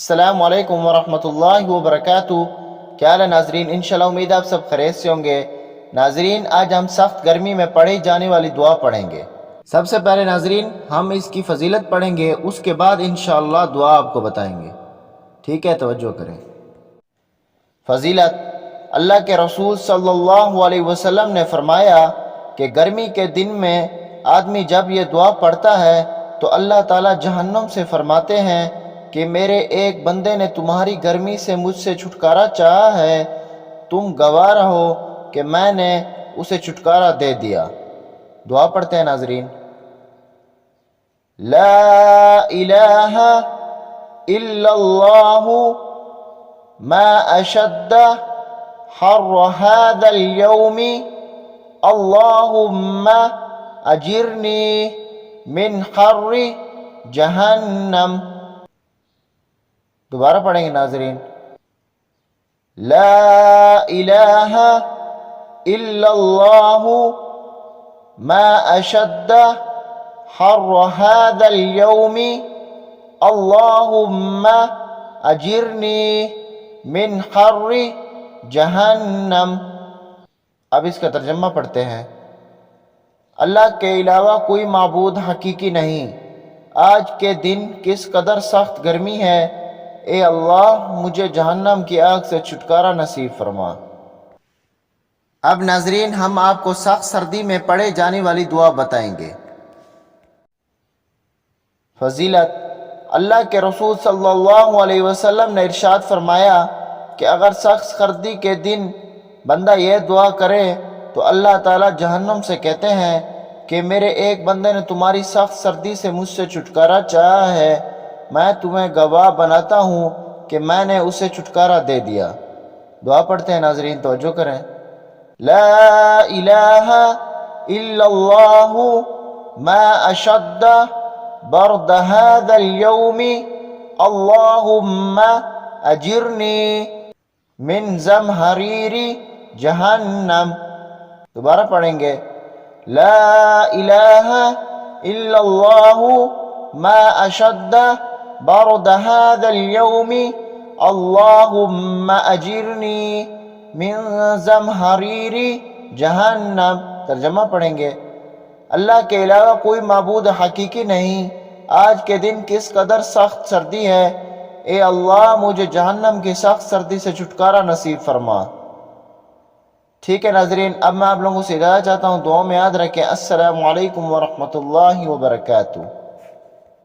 السلام علیکم ورحمۃ اللہ وبرکاتہ۔ کیا حال ہے ناظرین؟ انشاءاللہ امید آپ سب خیریت سے ہوں گے۔ ناظرین، آج ہم سخت گرمی میں پڑھی جانے والی دعا پڑھیں گے۔ سب سے پہلے ناظرین ہم اس کی فضیلت پڑھیں گے، اس کے بعد انشاءاللہ دعا آپ کو بتائیں گے۔ ٹھیک ہے، توجہ کریں۔ فضیلت: اللہ کے رسول صلی اللہ علیہ وسلم نے فرمایا کہ گرمی کے دن میں آدمی جب یہ دعا پڑھتا ہے تو اللہ تعالیٰ جہنم سے فرماتے ہیں کہ میرے ایک بندے نے تمہاری گرمی سے مجھ سے چھٹکارا چاہا ہے، تم گواہ رہو کہ میں نے اسے چھٹکارا دے دیا۔ دعا پڑھتے ہیں ناظرین۔ لا الہ الا اللہ ما اشد حر هذا اليوم اللہم اجرنی من حر جہنم۔ دوبارہ پڑھیں گے ناظرین۔ لا الہ الا اللہ ما اشد حر هذا اليوم اللہم اجرنی من حر جہنم۔ اب اس کا ترجمہ پڑھتے ہیں۔ اللہ کے علاوہ کوئی معبود حقیقی نہیں، آج کے دن کس قدر سخت گرمی ہے، اے اللہ مجھے جہنم کی آگ سے چھٹکارا نصیب فرما۔ اب ناظرین ہم آپ کو سخت سردی میں پڑھے جانے والی دعا بتائیں گے۔ فضیلت: اللہ کے رسول صلی اللہ علیہ وسلم نے ارشاد فرمایا کہ اگر سخت سردی کے دن بندہ یہ دعا کرے تو اللہ تعالیٰ جہنم سے کہتے ہیں کہ میرے ایک بندے نے تمہاری سخت سردی سے مجھ سے چھٹکارا چاہا ہے، میں تمہیں گواہ بناتا ہوں کہ میں نے اسے چھٹکارا دے دیا۔ دعا پڑھتے ہیں ناظرین، توجہ کریں۔ لا الہ الا اللہ ما اشد برد هذا اليوم اللہم اجرنی من زمہریر جہنم۔ دوبارہ پڑھیں گے۔ لا الہ الا اللہ ما اشد برد هذا اليوم اللہم اجرنی من زمہریر جہنم۔ ترجمہ پڑھیں گے۔ اللہ کے علاوہ کوئی معبود حقیقی نہیں، آج کے دن کس قدر سخت سردی ہے، اے اللہ مجھے جہنم کی سخت سردی سے چھٹکارا نصیب فرما۔ ٹھیک ہے ناظرین، اب میں آپ لوگوں سے اجازت چاہتا ہوں، دعاؤں میں یاد رکھیں۔ السلام علیکم ورحمۃ اللہ وبرکاتہ۔